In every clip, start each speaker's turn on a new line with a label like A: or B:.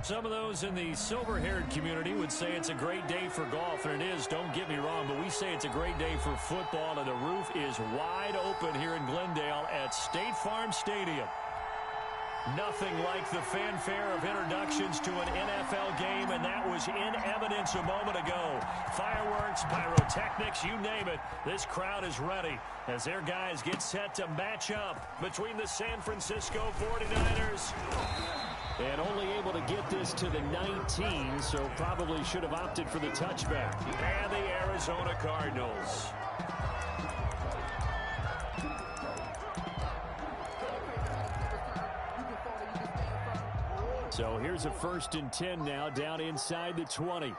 A: Some of those in the silver-haired community would say it's a great day for golf, and it is, don't get me wrong, but we say it's a great day for football, and the roof is wide open here in Glendale at State Farm Stadium. Nothing like the fanfare of introductions to an NFL game, and that was in evidence a moment ago. Fireworks, pyrotechnics, you name it. This crowd is ready as their guys get set to match up between the San Francisco 49ers. And only able to get this to the 19, so probably should have opted for the touchback. And the Arizona Cardinals. So here's a 1st and 10 now, down inside the 20.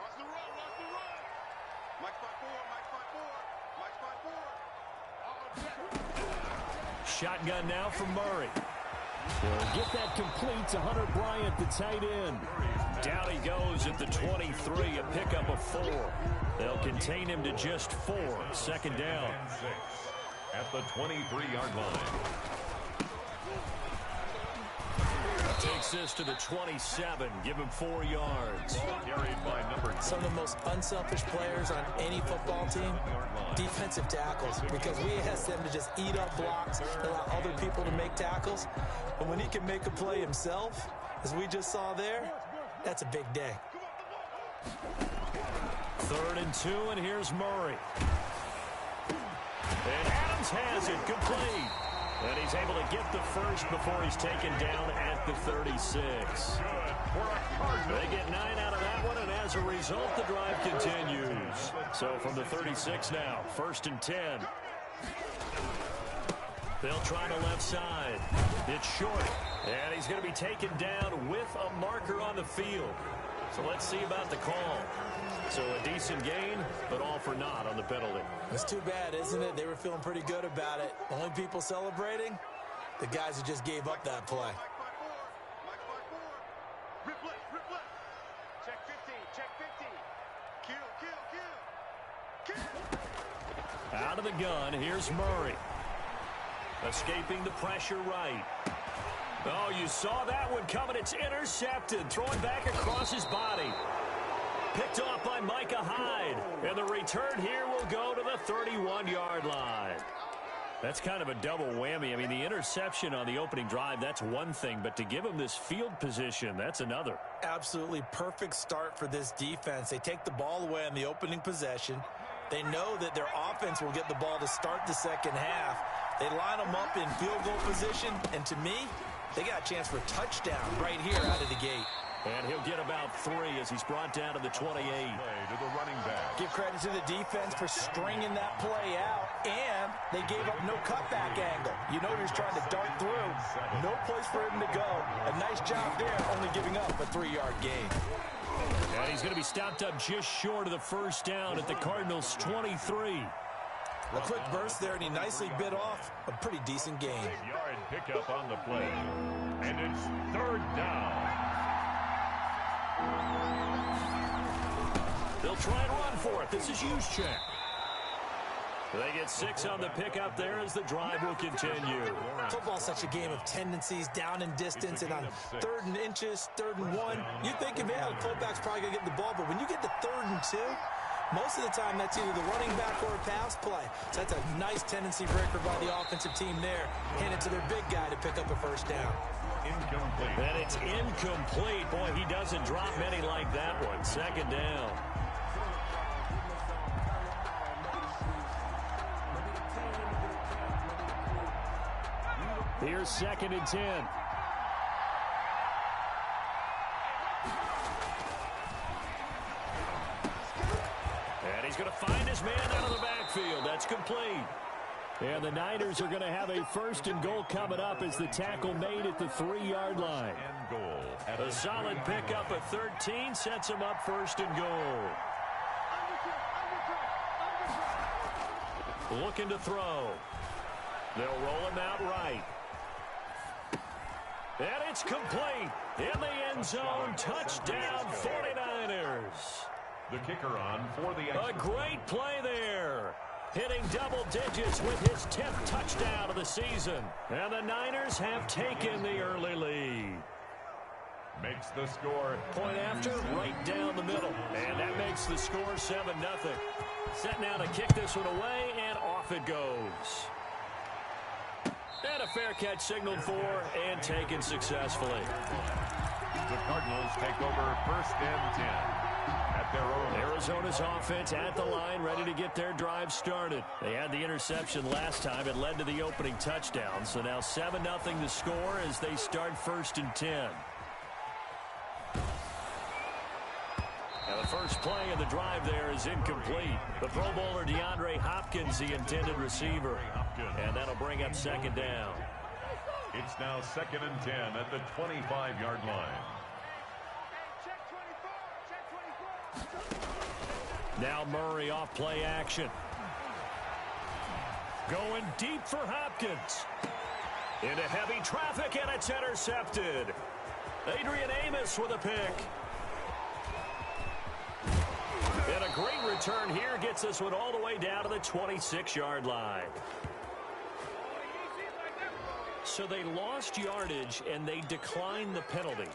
A: Shotgun now from Murray. They'll get that complete to Hunter Bryant, the tight end. Down he goes at the 23, a pickup of 4. They'll contain him to just 4. 2nd down.
B: At the 23-yard line.
A: Takes this to the 27. Give him 4 yards.
B: Carried by number 2.
C: Some of the most unselfish players on any football team, defensive tackles, because we ask them to just eat up blocks, allow other people to make tackles. But when he can make a play himself, as we just saw there, that's a big day.
A: 3rd and 2, and here's Murray. And Adams has it complete. And he's able to get the first before he's taken down at the 36. They get 9 out of that one, and as a result, the drive continues. So from the 36 now, 1st and 10. They'll try the left side. It's short, and he's going to be taken down with a marker on the field. So let's see about the call. So a decent gain, but all for naught on the penalty.
C: It's too bad, isn't it? They were feeling pretty good about it. The only people celebrating, the guys who just gave up that play.
D: Check 15. Kill.
A: Out of the gun, here's Murray. Escaping the pressure right. Oh, you saw that one coming. It's intercepted. Throwing back across his body. Picked off by Micah Hyde. And the return here will go to the 31-yard line. That's kind of a double whammy. I mean, the interception on the opening drive, that's one thing. But to give him this field position, that's another.
C: Absolutely perfect start for this defense. They take the ball away on the opening possession. They know that their offense will get the ball to start the second half. They line them up in field goal position. And to me, they got a chance for a touchdown right here out of the gate.
A: And he'll get about 3 as he's brought down to the 28.
B: To the running back.
C: Give credit to the defense for stringing that play out, and they gave up no cutback angle. You know he was trying to dart through. No place for him to go. A nice job there, only giving up a 3-yard gain.
A: And he's going to be stopped up just short of the first down at the Cardinals' 23.
C: A quick burst there, and he nicely bit off a pretty decent gain.
B: 8-yard pickup on the play. And it's 3rd down.
A: They'll try and run for it. This is Juszczyk. They get 6 on the pickup there as the drive will continue.
C: Football's such a game of tendencies, down and distance, and on 3rd and inches, 3rd and 1, you think, man, the fullback's probably going to get the ball, but when you get to 3rd and 2, most of the time that's either the running back or a pass play. So that's a nice tendency breaker by the offensive team there. Hand it to their big guy to pick up a first down.
B: Incomplete.
A: And it's incomplete. Boy, he doesn't drop many like that one. 2nd down. Here's 2nd and 10. And he's going to find his man out of the backfield. That's complete. And the Niners are going to have a 1st and goal coming up as the tackle made at the 3-yard line.
B: And goal.
A: A solid pickup of 13 sets him up 1st and goal. Looking to throw. They'll roll him out right. And it's complete. In the end zone. Touchdown 49ers.
B: The kicker on for the
A: A great play there. Hitting double digits with his 10th touchdown of the season. And the Niners have taken the early lead.
B: makes the score.
A: Point after, right down the middle. And that makes the score 7-0. Set now to kick this one away, and off it goes. And a fair catch signaled for and taken successfully.
B: The Cardinals take over 1st and 10 at their own.
A: Arizona's offense at the line, ready to get their drive started. They had the interception last time. It led to the opening touchdown. So now 7-0 the score as they start 1st and 10. Now the first play of the drive there is incomplete. The Pro Bowler DeAndre Hopkins, the intended receiver. And that'll bring up 2nd down.
B: It's now 2nd and 10 at the 25-yard line.
A: Now Murray off play action. Going deep for Hopkins. Into heavy traffic, and it's intercepted. Adrian Amos with a pick. And a great return here gets this one all the way down to the 26-yard line. So they lost yardage, and they declined the penalty.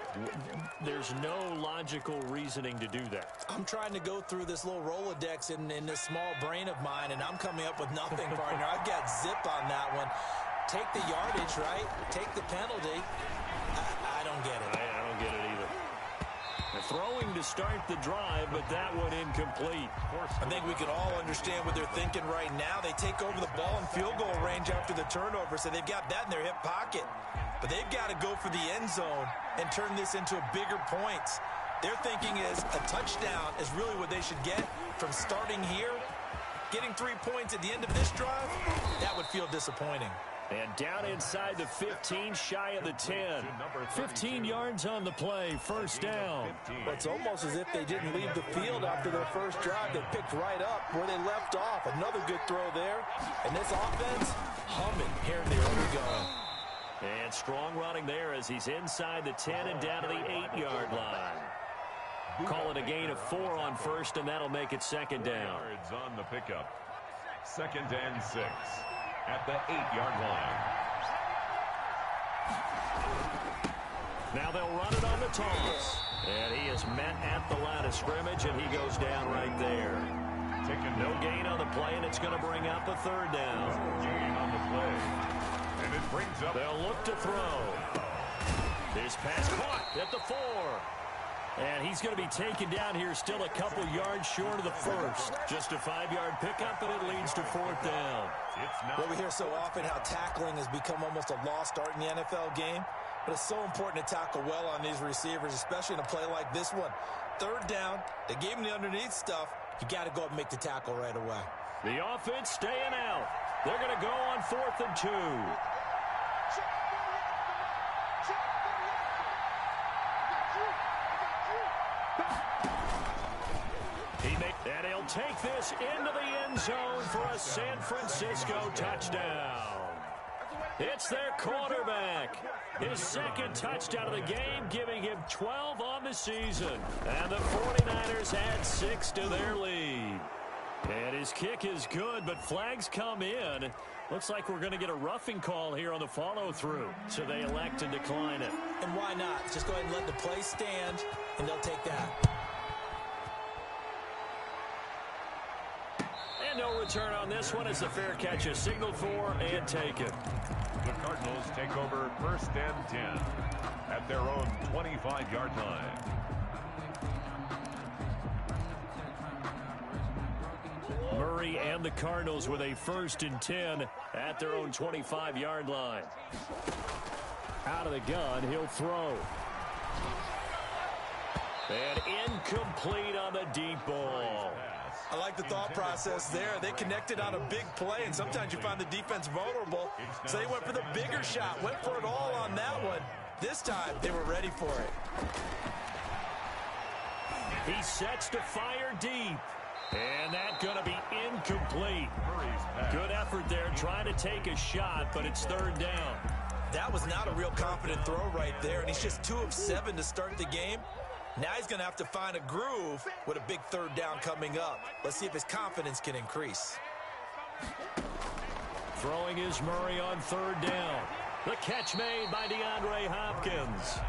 A: There's no logical reasoning to do that.
C: I'm trying to go through this little Rolodex in this small brain of mine, and I'm coming up with nothing, partner. I've got zip on that one. Take the yardage, right? Take the penalty. I don't get it.
A: I don't get it either. They're throwing to start the drive, but that one incomplete.
C: I think we can all understand what they're thinking right now. They take over the ball in field goal range after the turnover, so they've got that in their hip pocket. But they've got to go for the end zone and turn this into a bigger points. Their thinking is a touchdown is really what they should get from starting here. Getting 3 points at the end of this drive, that would feel disappointing.
A: And down inside the 15, shy of the 10. 15 yards on the play, 1st down.
C: Well, it's almost as if they didn't leave the field after their first drive. They picked right up where they left off. Another good throw there. And this offense, humming here in the early going.
A: And strong running there as he's inside the 10 and down to the 8-yard line. Call it a gain of 4 on 1st, and that'll make it 2nd down.
B: Yards on the pickup. 2nd and 6. At the 8-yard line.
A: Now they'll run it on the toss. And he is met at the line of scrimmage, and he goes down right there. No gain on the play, and it's going to bring up a 3rd down.
B: Gain on the play. And it brings up.
A: They'll look to throw. This pass caught at the 4. And he's going to be taken down here still a couple yards short of the 1st. Just a 5-yard pickup, and it leads to 4th down.
C: Well, we hear so often how tackling has become almost a lost art in the NFL game. But it's so important to tackle well on these receivers, especially in a play like this one. 3rd down, they gave him the underneath stuff. You got to go up and make the tackle right away.
A: The offense staying out. They're going to go on 4th and 2. And he'll take this into the end zone for a San Francisco touchdown. It's their quarterback. His 2nd touchdown of the game, giving him 12 on the season. And the 49ers add 6 to their lead. And his kick is good, but flags come in. Looks like we're going to get a roughing call here on the follow-through. So they elect to decline it.
C: And why not? Just go ahead and let the play stand, and they'll take that.
A: And no return on this one as the fair catch is signaled for and taken.
B: The Cardinals take over 1st and 10 at their own 25-yard line.
A: Murray and the Cardinals with a 1st and 10 at their own 25-yard line. Out of the gun, he'll throw. And incomplete on the deep ball.
C: I like the thought process there. They connected on a big play, and sometimes you find the defense vulnerable. So they went for the bigger shot, went for it all on that one. This time, they were ready for it.
A: He sets to fire deep. And that's going to be incomplete. Good effort there trying to take a shot, but it's 3rd down.
C: That was not a real confident throw right there, and he's just 2 of 7 to start the game. Now he's going to have to find a groove with a big 3rd down coming up. Let's see if his confidence can increase.
A: Throwing is Murray on 3rd down. The catch made by DeAndre Hopkins.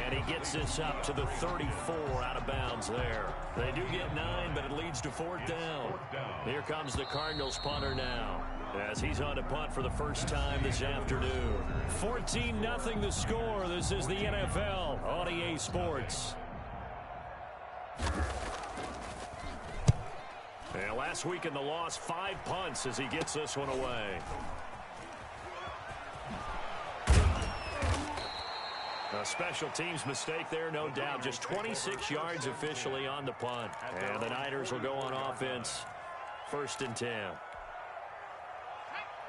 A: And he gets this up to the 34 out of bounds there. They do get 9, but it leads to 4th down. Here comes the Cardinals punter now, as he's on to punt for the first time this afternoon. 14-0 the score. This is the NFL on EA Sports. And last week in the loss, 5 punts as he gets this one away. A special teams mistake there, no doubt. Just 26 yards officially on the punt. And the Niners will go on offense, 1st and 10.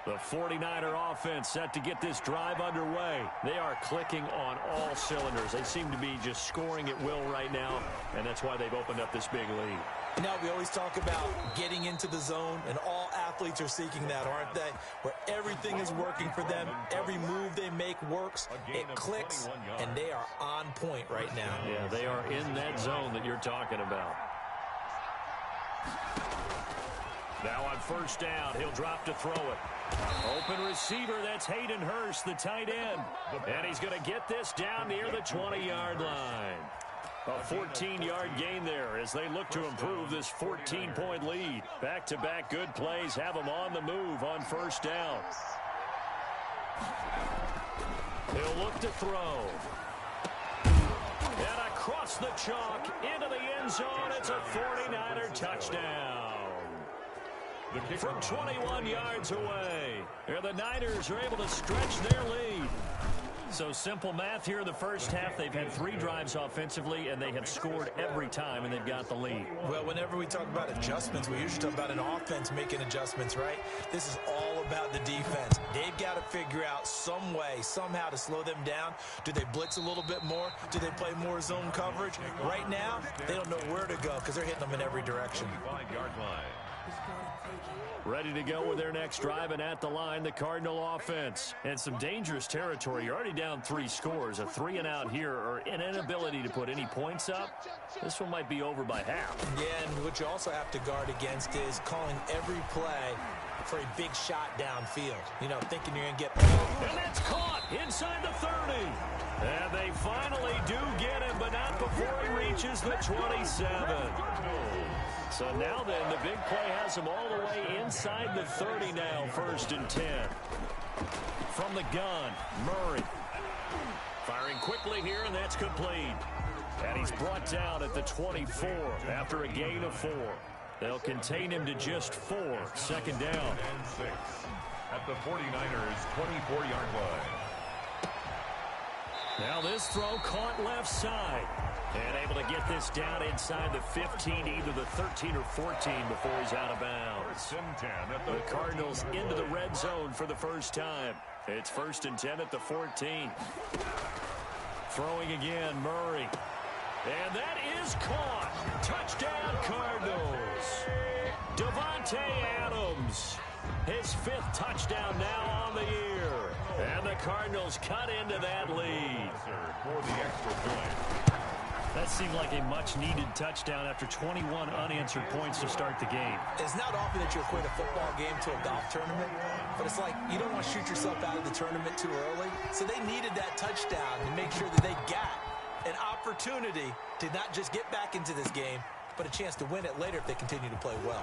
A: The 49er offense set to get this drive underway. They are clicking on all cylinders. They seem to be just scoring at will right now, and that's why they've opened up this big lead.
C: You know, we always talk about getting into the zone, and all athletes are seeking that, aren't they? Where everything is working for them, every move they make works, it clicks, and they are on point right now.
A: Yeah, they are in that zone that you're talking about. Now on 1st down, he'll drop to throw it. Open receiver, that's Hayden Hurst, the tight end. And he's going to get this down near the 20-yard line. A 14-yard gain there as they look to improve this 14-point lead. Back-to-back good plays have them on the move on 1st down. He'll look to throw. And across the chalk into the end zone, it's a 49er touchdown. From 21 yards away, the Niners are able to stretch their lead. So simple math here in the first half. They've had 3 drives offensively, and they have scored every time, and they've got the lead.
C: Well, whenever we talk about adjustments, we usually talk about an offense making adjustments, right? This is all about the defense. They've got to figure out some way, somehow to slow them down. Do they blitz a little bit more? Do they play more zone coverage? Right now, they don't know where to go because they're hitting them in every direction.
A: Ready to go with their next drive, and at the line, the Cardinal offense. And some dangerous territory. You're already down 3 scores. A 3-and-out here, or an inability to put any points up. This one might be over by half.
C: Yeah, and what you also have to guard against is calling every play for a big shot downfield. You know, thinking you're going to get...
A: And that's caught inside the 30. And they finally do get him, but not before he reaches the 27. So now then, the big play has him all the way inside the 30 now, 1st and 10. From the gun, Murray. Firing quickly here, and that's complete. And he's brought down at the 24 after a gain of 4. They'll contain him to just 4. 2nd down.
B: And 6 at the 49ers' 24-yard line.
A: Now this throw caught left side. And able to get this down inside the 15, either the 13 or 14 before he's out of bounds.
B: 1st and 10 at
A: the Cardinals into the red zone for the first time. It's 1st and 10 at the 14. Throwing again, Murray. And that is caught. Touchdown, Cardinals. Davante Adams. His 5th touchdown now on the year. And the Cardinals cut into that lead.
B: For the extra point.
A: That seemed like a much-needed touchdown after 21 unanswered points to start the game.
C: It's not often that you equate a football game to a golf tournament, but it's like you don't want to shoot yourself out of the tournament too early. So they needed that touchdown to make sure that they got an opportunity to not just get back into this game, but a chance to win it later if they continue to play well.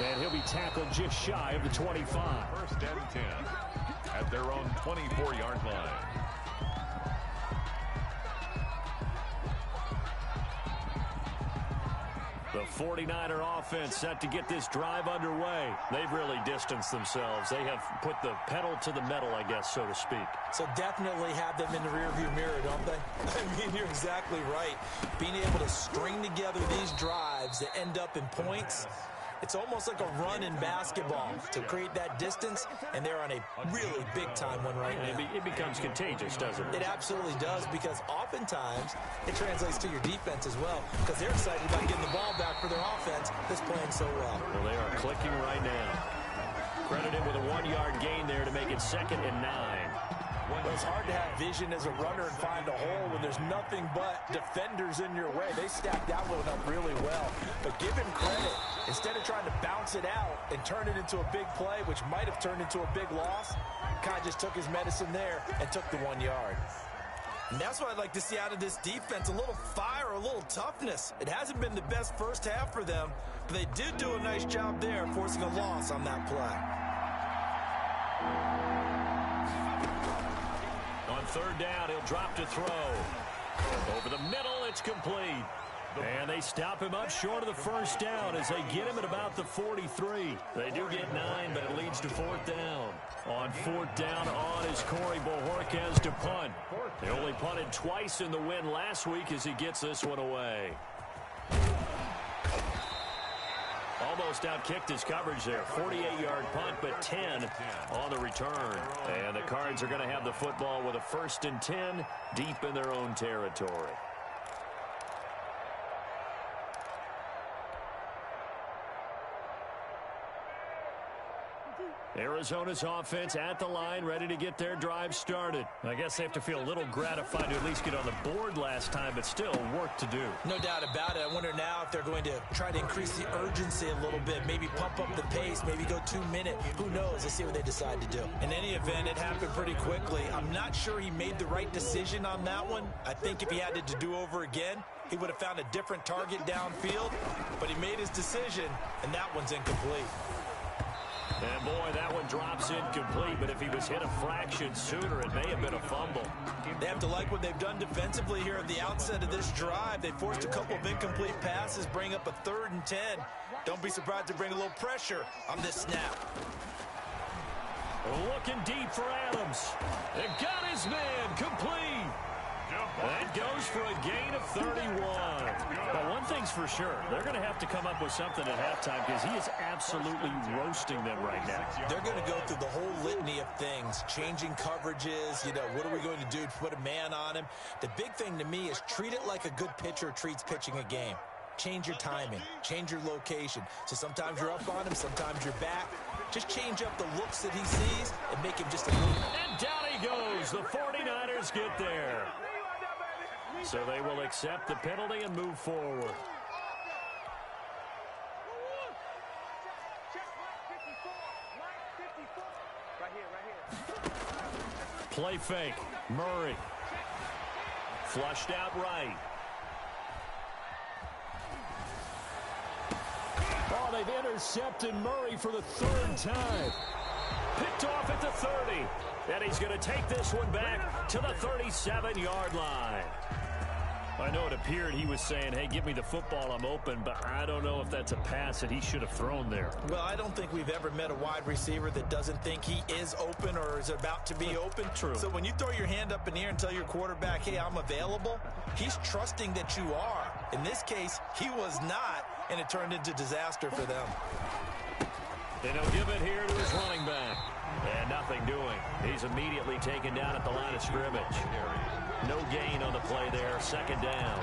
A: And he'll be tackled just shy of the 25.
B: 1st and 10 at their own 24-yard line.
A: The 49er offense set to get this drive underway. They've really distanced themselves. They have put the pedal to the metal, I guess, so to speak.
C: So definitely have them in the rearview mirror, don't they? I mean, you're exactly right. Being able to string together these drives that end up in points, it's almost like a run in basketball to create that distance, and they're on a really big-time one right now.
A: It becomes contagious, doesn't it?
C: It absolutely does, because oftentimes it translates to your defense as well, because they're excited about getting the ball back for their offense that's playing so well.
A: Well, they are clicking right now. Credited with a 1-yard gain there to make it 2nd and 9.
C: Well, it's hard to have vision as a runner and find a hole when there's nothing but defenders in your way. They stacked that one up really well. But give him credit. Instead of trying to bounce it out and turn it into a big play, which might have turned into a big loss, Kai just took his medicine there and took the 1 yard. And that's what I'd like to see out of this defense, a little fire, a little toughness. It hasn't been the best first half for them, but they did do a nice job there forcing a loss on that play.
A: On third down, he'll drop to throw. Over the middle, it's complete. And they stop him up short of the first down as they get him at about the 43. They do get 9, but it leads to fourth down. On fourth down on is Corey Bojorquez to punt. They only punted twice in the win last week as he gets this one away. Almost outkicked his coverage there. 48-yard punt, but 10 on the return. And the Cards are going to have the football with a 1st and 10 deep in their own territory. Arizona's offense at the line, ready to get their drive started. I guess they have to feel a little gratified to at least get on the board last time, but still work to do.
C: No doubt about it. I wonder now if they're going to try to increase the urgency a little bit, maybe pump up the pace, maybe go 2-minute. Who knows? Let's see what they decide to do. In any event, it happened pretty quickly. I'm not sure he made the right decision on that one. I think if he had to do over again, he would have found a different target downfield, but he made his decision, and that one's incomplete.
A: And boy, that one drops incomplete, but if he was hit a fraction sooner, it may have been a fumble.
C: They have to like what they've done defensively here at the outset of this drive. They forced a couple of incomplete passes, bring up a 3rd and 10. Don't be surprised to bring a little pressure on this snap.
A: Looking deep for Adams. They got his man complete. That goes for a gain of 31. But one thing's for sure, they're going to have to come up with something at halftime because he is absolutely roasting them right now.
C: They're going to go through the whole litany of things, changing coverages, what are we going to do to put a man on him? The big thing to me is treat it like a good pitcher treats pitching a game. Change your timing, change your location. So sometimes you're up on him, sometimes you're back. Just change up the looks that he sees and make him just a little...
A: And down he goes. The 49ers get there. So they will accept the penalty and move forward. Play fake. Murray. Flushed out right. Oh, they've intercepted Murray for the 3rd time. Picked off at the 30. And he's going to take this one back to the 37-yard line. I know it appeared he was saying, hey, give me the football, I'm open, but I don't know if that's a pass that he should have thrown there.
C: Well, I don't think we've ever met a wide receiver that doesn't think he is open or is about to be open.
A: True.
C: So when you throw your hand up in the air and tell your quarterback, hey, I'm available, he's trusting that you are. In this case, he was not, and it turned into disaster for them.
A: And he'll give it here to his running back. And nothing doing. He's immediately taken down at the line of scrimmage. No gain on the play there. 2nd down.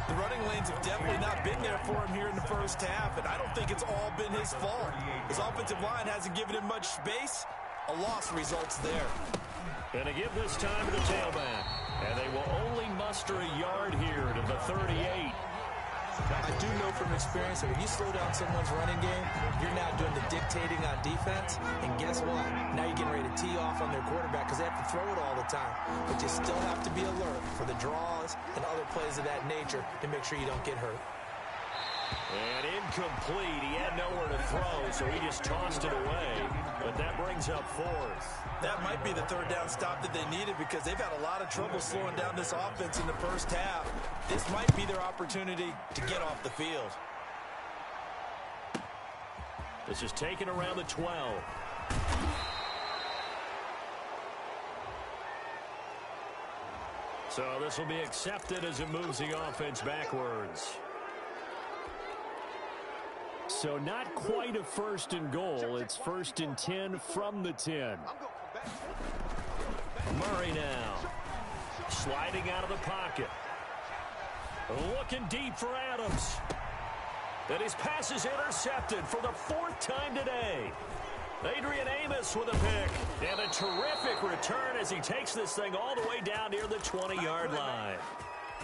C: The running lanes have definitely not been there for him here in the first half, and I don't think it's all been his fault. His offensive line hasn't given him much space. A loss results there.
A: And to give this time to the tailback. And they will only muster a yard here to the 38.
C: I do know from experience that when you slow down someone's running game, you're now doing the dictating on defense. And guess what? Now you're getting ready to tee off on their quarterback because they have to throw it all the time. But you still have to be alert for the draws and other plays of that nature to make sure you don't get hurt.
A: And incomplete. He had nowhere to throw, so he just tossed it away. But that brings up 4th.
C: That might be the 3rd down stop that they needed because they've had a lot of trouble slowing down this offense in the first half. This might be their opportunity to get off the field.
A: This is taken around the 12. So this will be accepted as it moves the offense backwards. So not quite a 1st and goal. It's 1st and 10 from the 10. Murray now. Sliding out of the pocket. Looking deep for Adams. And his pass is intercepted for the 4th time today. Adrian Amos with a pick. And a terrific return as he takes this thing all the way down near the 20-yard line.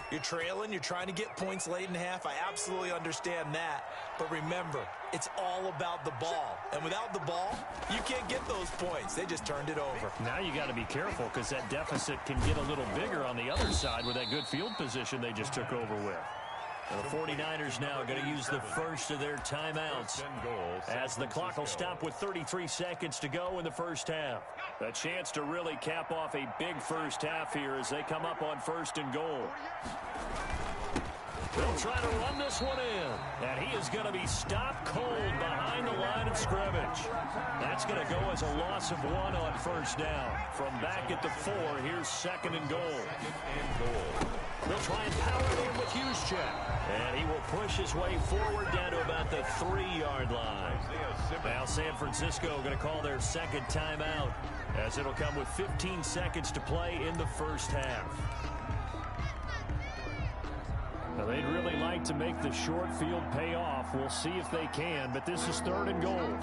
C: You're trailing. You're trying to get points late in half. I absolutely understand that. But remember, it's all about the ball. And without the ball, you can't get those points. They just turned it over.
A: Now you got to be careful because that deficit can get a little bigger on the other side with that good field position they just took over with. Well, the 49ers now are going to use the first of their timeouts as the clock will stop with 33 seconds to go in the first half. A chance to really cap off a big first half here as they come up on first and goal. They'll try to run this one in, and he is going to be stopped cold behind the line of scrimmage. That's going to go as a loss of 1 on first down. From back at the 4, here's second and goal. They'll try and power it in with Juszczyk. And he will push his way forward down to about the 3-yard line. Now San Francisco going to call their second timeout as it'll come with 15 seconds to play in the first half. Now they'd really like to make the short field pay off. We'll see if they can, but this is third and goal.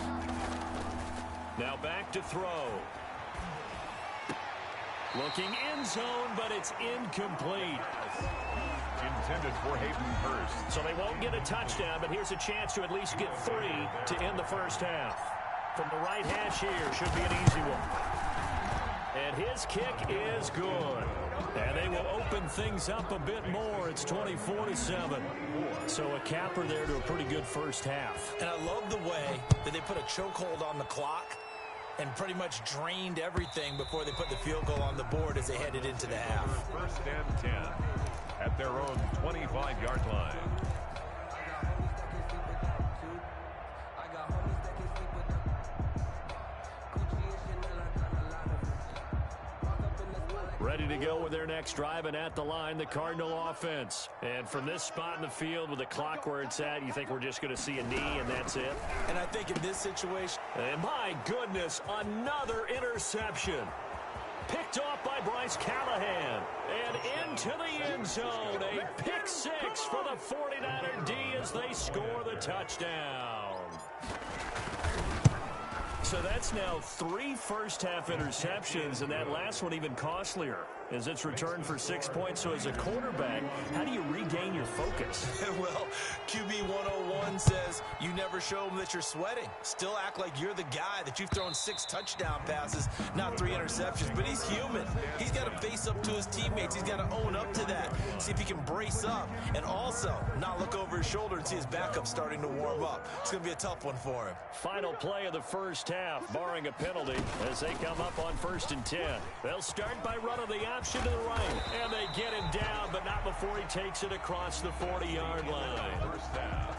A: Now back to throw. Looking end zone, but it's incomplete.
B: Intended for Hayden Hurst.
A: So they won't get a touchdown, but here's a chance to at least get 3 to end the first half. From the right hash here, should be an easy one. And his kick is good. And they will open things up a bit more. It's 24-7. So a capper there to a pretty good first half.
C: And I love the way that they put a chokehold on the clock and pretty much drained everything before they put the field goal on the board as they headed into the half.
B: First and 10 at their own 25-yard line.
A: Ready to go with their next drive, and at the line, the Cardinal offense. And from this spot in the field with the clock where it's at, you think we're just going to see a knee and that's it?
C: And I think in this situation...
A: And my goodness, another interception. Picked off by Bryce Callahan. And into the end zone. A pick 6 for the 49er D as they score the touchdown. So that's now 3 first-half interceptions, and that last one even costlier as it's returned for 6 points. So as a quarterback, how do you regain your focus?
C: Well, QB 101 says you never show them that you're sweating. Still act like you're the guy that you've thrown 6 touchdown passes, not 3 interceptions. But he's human. He's got to face up to his teammates. He's got to own up to that. See if he can brace up and also not look over his shoulder and see his backup starting to warm up. It's going to be a tough one for him.
A: Final play of the first half, barring a penalty, as they come up on first and 10. They'll start by running the option to the right, and they get him down, but not before he takes it across the 40-yard line.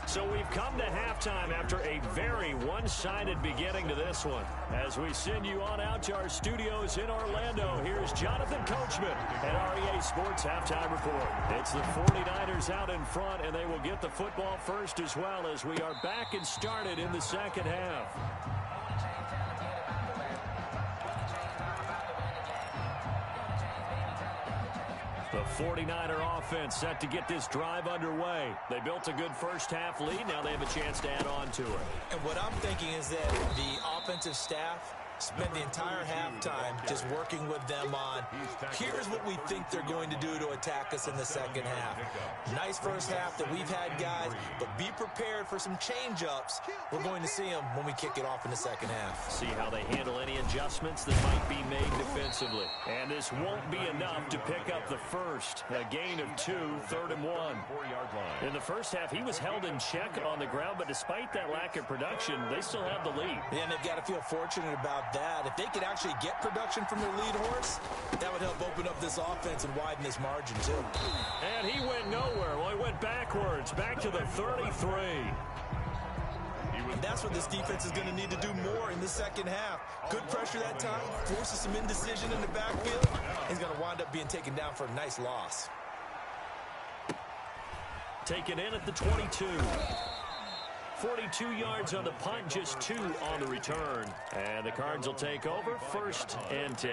A: So we've come to halftime after a very one-sided beginning to this one. As we send you on out to our studios in Orlando, here's Jonathan Coachman at REA Sports Halftime Report. It's the 49ers out in front, and they will get the football first as well as we are back and started in the second half. The 49er offense set to get this drive underway. They built a good first half lead. Now they have a chance to add on to it.
C: And what I'm thinking is that the offensive staff spent the entire halftime just working with them on, here's what we think they're going to do to attack us in the second half. Nice first half that we've had, guys, but be prepared for some change-ups. We're going to see them when we kick it off in the second half.
A: See how they handle any adjustments that might be made defensively. And this won't be enough to pick up the first. A gain of 2, 3rd and 1.
B: 4-yard line.
A: In the first half, he was held in check on the ground, but despite that lack of production, they still have the lead.
C: And they've got to feel fortunate about that. If they could actually get production from their lead horse, that would help open up this offense and widen this margin too.
A: And he went nowhere. Well, he went backwards, back to the 33.
C: And that's what this defense is going to need to do more in the second half. Good pressure that time, forces some indecision in the backfield. He's going to wind up being taken down for a nice loss.
A: Taken in at the 22. 42 yards on the punt, just 2 on the return. And the Cards will take over, 1st and 10.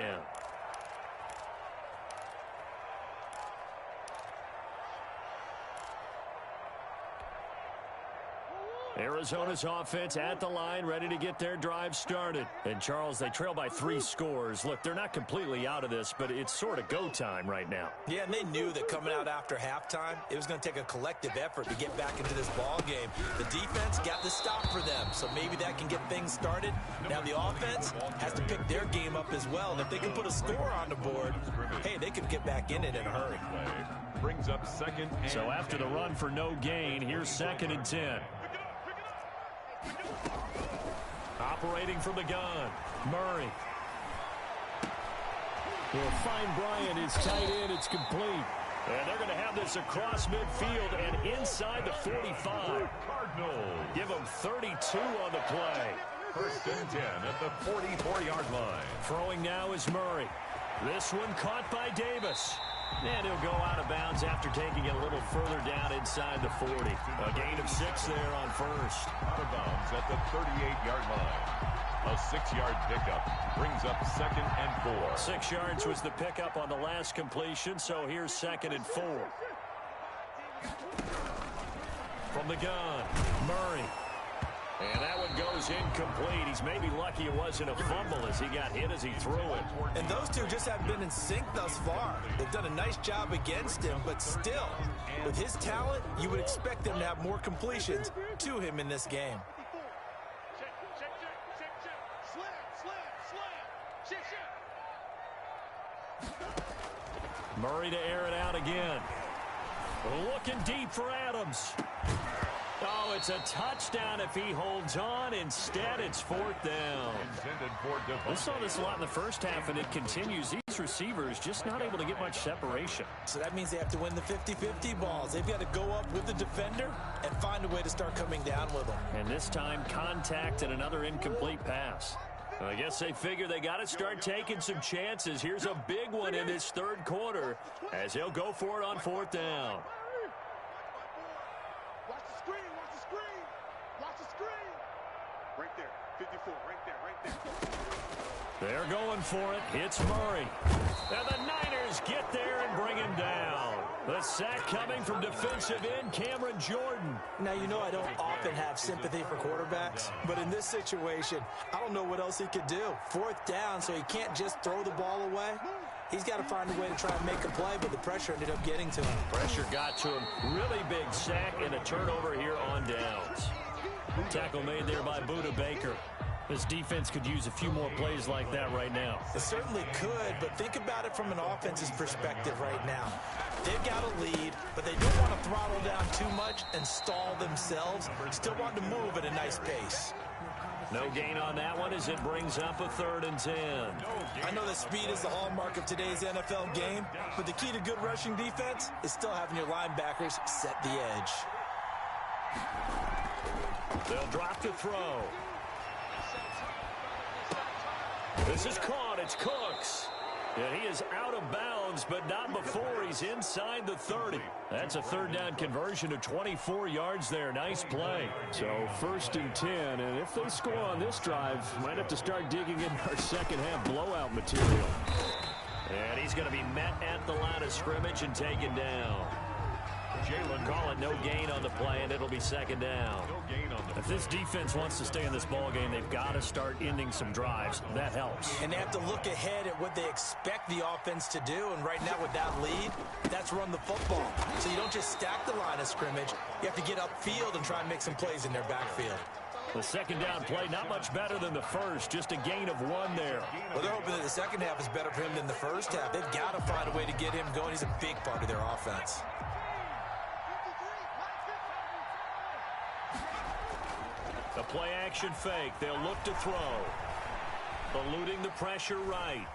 A: Arizona's offense at the line, ready to get their drive started. And, Charles, they trail by 3 scores. Look, they're not completely out of this, but it's sort of go time right now.
C: Yeah, and they knew that coming out after halftime, it was going to take a collective effort to get back into this ball game. The defense got the stop for them, so maybe that can get things started. Now the offense has to pick their game up as well. And if they can put a score on the board, hey, they could get back in it in a hurry.
B: Brings up second.
A: So after the run for no gain, here's 2nd and 10. Operating from the gun, Murray. Will find Bryant, his tight end. It's complete. And they're going to have this across midfield and inside the 45.
B: Cardinals.
A: Give them 32 on the play.
B: 1st and 10 at the 44-yard line.
A: Throwing now is Murray. This one caught by Davis. And he'll go out of bounds after taking it a little further down inside the 40. A gain of 6 there on first.
B: Out of bounds at the 38-yard line. A 6-yard pickup brings up 2nd and 4.
A: 6 yards was the pickup on the last completion, so here's 2nd and 4. From the gun, Murray. And that one goes incomplete. He's maybe lucky it wasn't a fumble as he got hit as he threw it.
C: And those two just haven't been in sync thus far. They've done a nice job against him, but still, with his talent, you would expect them to have more completions to him in this game.
A: Murray to air it out again. Looking deep for Adams. Oh, it's a touchdown if he holds on. Instead, it's 4th down. We saw this a lot in the first half, and it continues. These receivers just not able to get much separation.
C: So that means they have to win the 50-50 balls. They've got to go up with the defender and find a way to start coming down with them.
A: And this time, contact and another incomplete pass. I guess they figure they got to start taking some chances. Here's a big one in this 3rd quarter as he'll go for it on 4th down.
D: Watch the screen, watch the screen. Watch the screen. Right there, 54, right there, right there.
A: They're going for it. It's Murray. And the Niners get there and bring him down. The sack coming from defensive end Cameron Jordan.
C: Now, you know I don't often have sympathy for quarterbacks, but in this situation, I don't know what else he could do. 4th down, so he can't just throw the ball away. He's got to find a way to try and make a play, but the pressure ended up getting to him.
A: Pressure got to him. Really big sack and a turnover here on downs. Tackle made there by Budda Baker. This defense could use a few more plays like that right now.
C: It certainly could, but think about it from an offense's perspective right now. They've got a lead, but they don't want to throttle down too much and stall themselves. Still want to move at a nice pace.
A: No gain on that one as it brings up a 3rd and 10.
C: I know that speed is the hallmark of today's NFL game, but the key to good rushing defense is still having your linebackers set the edge.
A: They'll drop to throw. This is caught. It's Cooks. And he is out of bounds, but not before he's inside the 30. That's a 3rd down conversion of 24 yards there. Nice play. So 1st and 10, and if they score on this drive, might have to start digging in our second half blowout material. And he's going to be met at the line of scrimmage and taken down. Jalen call it no gain on the play, and it'll be 2nd down. If this defense wants to stay in this ball game, they've got to start ending some drives. That helps.
C: And they have to look ahead at what they expect the offense to do. And right now with that lead, that's run the football. So you don't just stack the line of scrimmage. You have to get upfield and try and make some plays in their backfield.
A: The 2nd down play, not much better than the first. Just a gain of 1 there.
C: Well, they're hoping that the second half is better for him than the first half. They've got to find a way to get him going. He's a big part of their offense.
A: The play-action fake. They'll look to throw. Eluding the pressure right.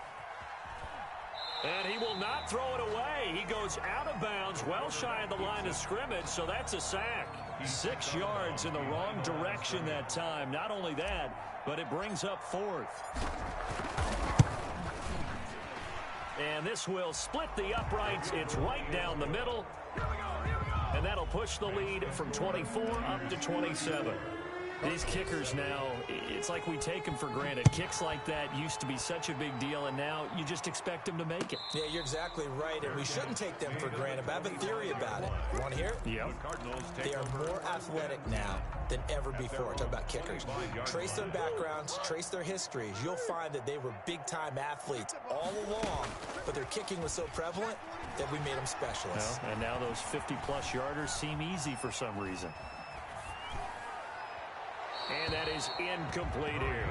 A: And he will not throw it away. He goes out of bounds, well shy of the line of scrimmage, so that's a sack. 6 yards in the wrong direction that time. Not only that, but it brings up 4th. And this will split the uprights. It's right down the middle. And that'll push the lead from 24 up to 27. These kickers now, it's like we take them for granted. Kicks like that used to be such a big deal, and now you just expect them to make it.
C: Yeah, you're exactly right, and we shouldn't take them for granted, but I have a theory about it. You want to hear it?
A: Yeah.
C: They are more athletic now than ever before. Talk about kickers. Trace their backgrounds, trace their histories. You'll find that they were big-time athletes all along, but their kicking was so prevalent that we made them specialists.
A: Well, and now those 50-plus yarders seem easy for some reason. And that is incomplete here.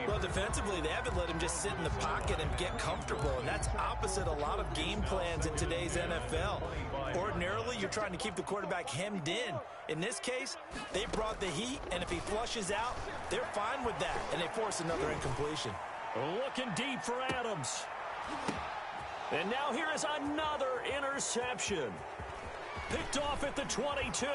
C: Well, defensively, they haven't let him just sit in the pocket and get comfortable, and that's opposite a lot of game plans in today's NFL. Ordinarily, you're trying to keep the quarterback hemmed in. In this case, they brought the heat, and if he flushes out, they're fine with that, and they force another incompletion.
A: Looking deep for Adams. And now here is another interception. Picked off at the 22.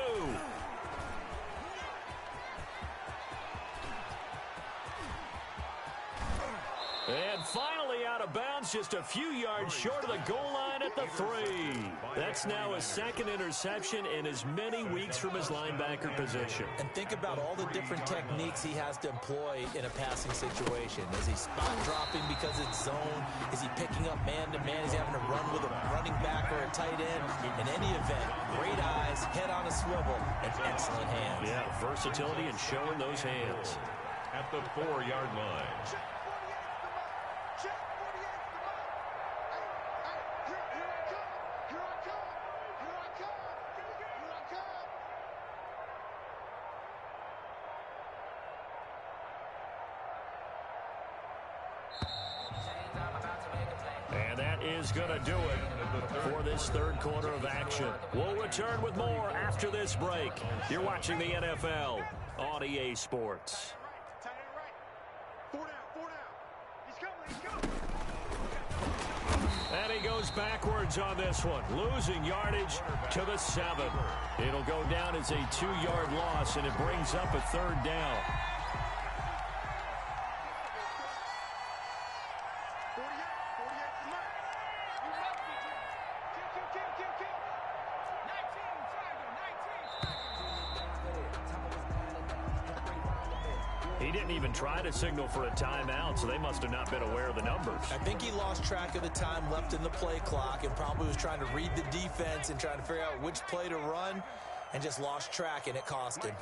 A: And finally out of bounds, just a few yards short of the goal line at the 3. That's now his second interception in as many weeks from his linebacker position.
C: And think about all the different techniques he has to employ in a passing situation. Is he spot dropping because it's zone? Is he picking up man-to-man? Is he having to run with a running back or a tight end? In any event, great eyes, head on a swivel, and excellent hands.
A: Yeah, versatility and showing those hands.
B: At the 4-yard line.
A: And that is going to do it for this third quarter of action. We'll return with more after this break. You're watching the NFL on EA Sports. And he goes backwards on this one, losing yardage to the 7. It'll go down as a 2-yard loss, and it brings up a third down. He didn't even try to signal for a timeout, so they must have not been aware of the numbers.
C: I think he lost track of the time left in the play clock and probably was trying to read the defense and trying to figure out which play to run and just lost track, and it cost him.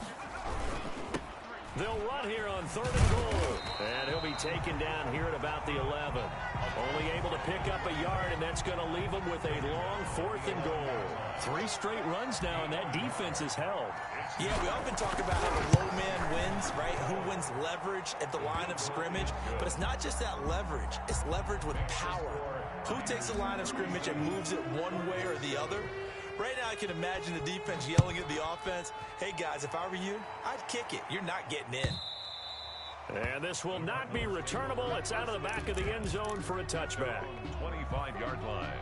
A: They'll run here on 3rd and goal. And he'll be taken down here at about the 11. Only able to pick up a yard, and that's going to leave him with a long 4th and goal. 3 straight runs now, and that defense is held.
C: Yeah, we often talk about how the low man wins, right? Who wins leverage at the line of scrimmage. But it's not just that leverage. It's leverage with power. Who takes the line of scrimmage and moves it one way or the other? Right now, I can imagine the defense yelling at the offense, hey, guys, if I were you, I'd kick it. You're not getting in.
A: And this will not be returnable. It's out of the back of the end zone for a touchback.
B: 25-yard line.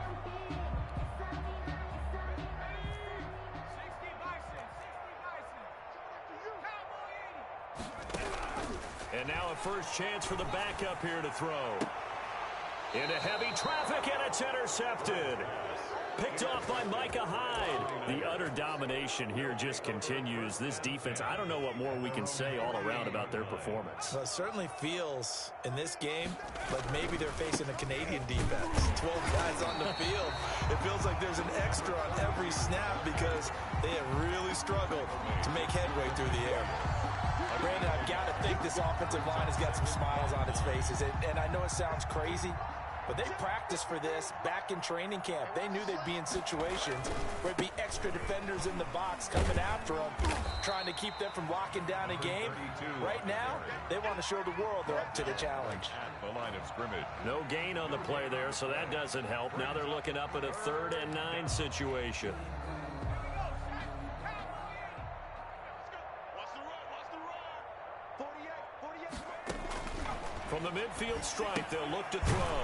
A: And now a first chance for the backup here to throw. Into heavy traffic, and it's intercepted. Picked off by Micah Hyde. The utter domination here just continues. This defense, I don't know what more we can say all around about their performance.
C: Well, it certainly feels in this game like maybe they're facing a Canadian defense. 12 guys on the field. It feels like there's an extra on every snap because they have really struggled to make headway through the air. Brandon, I've got to think this offensive line has got some smiles on its faces. And I know it sounds crazy, but they practiced for this back in training camp. They knew they'd be in situations where it'd be extra defenders in the box coming after them, trying to keep them from locking down a game. Right now, they want to show the world they're up to the challenge.
B: The line of scrimmage.
A: No gain on the play there, so that doesn't help. Now they're looking up at a 3rd and 9 situation. From the midfield stripe, they'll look to throw.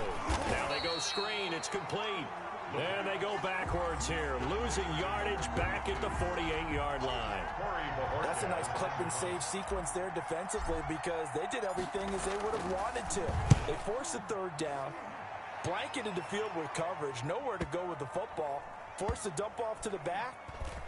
A: Now they go screen. It's complete. And they go backwards here, losing yardage back at the 48-yard line.
C: That's a nice clip and save sequence there defensively because they did everything as they would have wanted to. They forced the 3rd down, blanketed the field with coverage, nowhere to go with the football, forced the dump off to the back,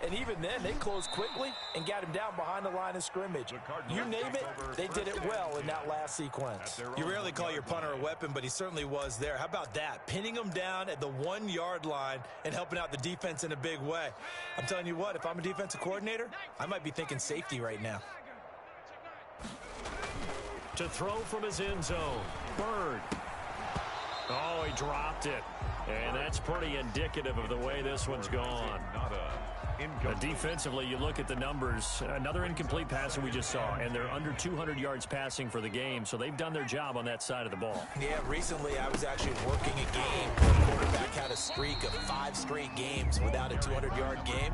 C: And even then, they closed quickly and got him down behind the line of scrimmage. You name it, they did it well in that last sequence. You rarely call your punter a weapon, but he certainly was there. How about that? Pinning him down at the 1-yard line and helping out the defense in a big way. I'm telling you what, if I'm a defensive coordinator, I might be thinking safety right now.
A: To throw from his end zone, Bird. Oh, he dropped it. And that's pretty indicative of the way this one's gone. Defensively, you look at the numbers. Another incomplete passing we just saw, and they're under 200 yards passing for the game, so they've done their job on that side of the ball.
C: Yeah, recently I was actually working a game where the quarterback had a streak of 5 straight games without a 200-yard game.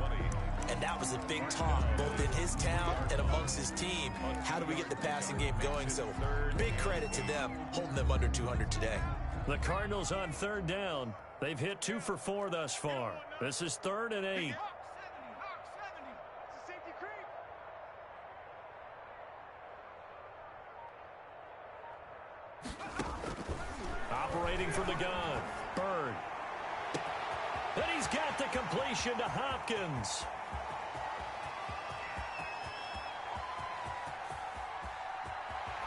C: And that was a big talk, both in his town and amongst his team. How do we get the passing game going? So big credit to them, holding them under 200 today.
A: The Cardinals on 3rd down. They've hit 2 for 4 thus far. This is 3rd and 8. Operating from the gun, Bird. And he's got the completion to Hopkins.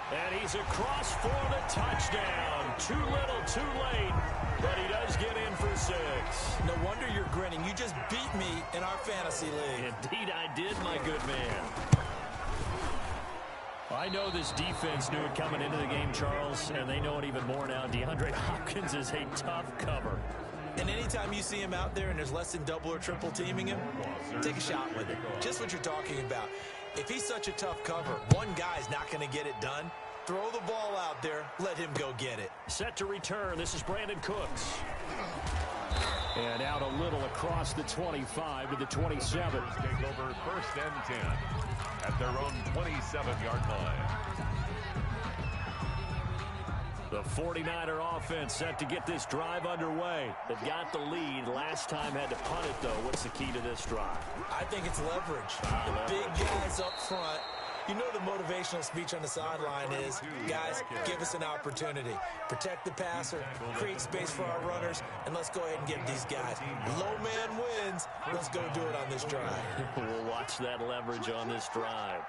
A: And he's across for the touchdown. Too little, too late, but he does get in for 6.
C: No wonder you're grinning. You just beat me in our fantasy league.
A: Indeed I did, my good man. I know this defense knew it coming into the game, Charles, and they know it even more now. DeAndre Hopkins is a tough cover.
C: And anytime you see him out there and there's less than double or triple teaming him, take a shot with it. Just what you're talking about. If he's such a tough cover, one guy's not going to get it done. Throw the ball out there. Let him go get it.
A: Set to return. This is Brandon Cooks. And out a little across the 25 to the 27.
B: Take over 1st and 10 at their own 27-yard line.
A: The 49er offense set to get this drive underway. They've got the lead. Last time had to punt it, though. What's the key to this drive?
C: I think it's leverage. The big guys up front. You know the motivational speech on the sideline is, guys, give us an opportunity. Protect the passer, create space for our runners, and let's go ahead and get these guys. Low man wins. Let's go do it on this drive.
A: We'll watch that leverage on this drive.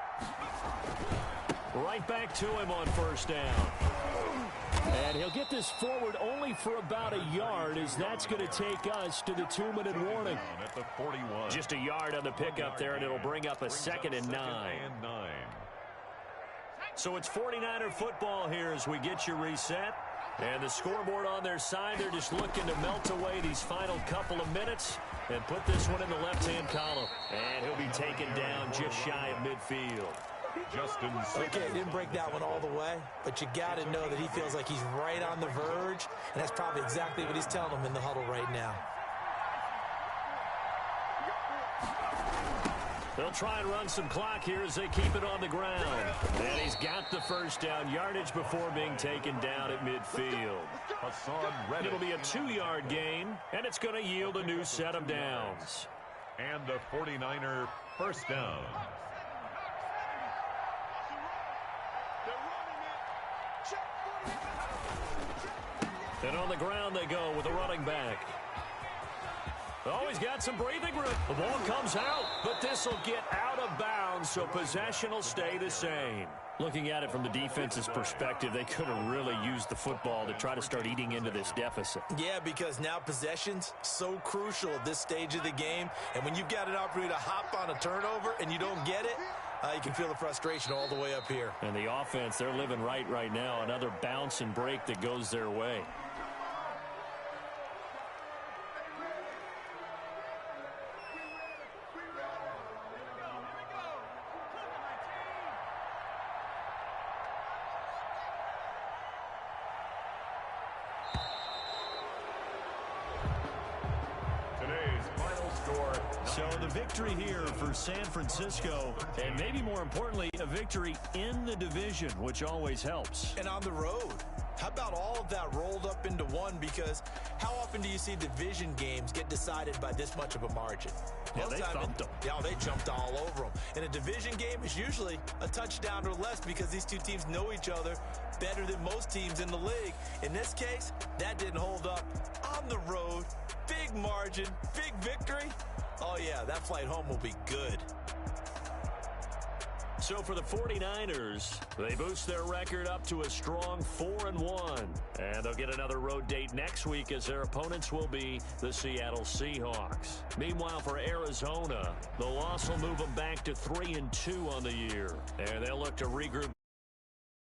A: Right back to him on 1st down. And he'll get this forward only for about a yard, as that's going to take us to the 2-minute warning.
B: At the 41.
A: Just a yard on the pickup there, and it'll bring up a 2nd and 9. So it's 49er football here as we get you reset. And the scoreboard on their side, they're just looking to melt away these final couple of minutes and put this one in the left-hand column. And he'll be taken down just shy of midfield.
B: Justin.
C: Okay, didn't break that one all the way, but you got to know that he feels like he's right on the verge, and that's probably exactly what he's telling him in the huddle right now.
A: They'll try and run some clock here as they keep it on the ground. And he's got the 1st down yardage before being taken down at midfield. It'll be a 2-yard gain, and it's going to yield a new set of downs.
B: And the 49er 1st down.
A: And on the ground they go with the running back. Oh, he's got some breathing room. The ball comes out, but this will get out of bounds, so possession will stay the same. Looking at it from the defense's perspective, they could have really used the football to try to start eating into this deficit.
C: Yeah, because now possession's so crucial at this stage of the game, and when you've got an opportunity to hop on a turnover and you don't get it, you can feel the frustration all the way up here.
A: And the offense, they're living right now. Another bounce and break that goes their way. So the victory here for San Francisco, and maybe more importantly, a victory in the division, which always helps.
C: And on the road. How about all of that rolled up into one? Because how often do you see division games get decided by this much of a margin?
A: Yeah, they thumped them.
C: Yeah, they jumped all over them. In a division game, it's usually a touchdown or less because these two teams know each other better than most teams in the league. In this case, that didn't hold up. On the road, big margin, big victory. Oh, yeah, that flight home will be good.
A: So for the 49ers, they boost their record up to a strong 4-1. And they'll get another road date next week as their opponents will be the Seattle Seahawks. Meanwhile, for Arizona, the loss will move them back to 3-2 on the year. And they'll look to regroup.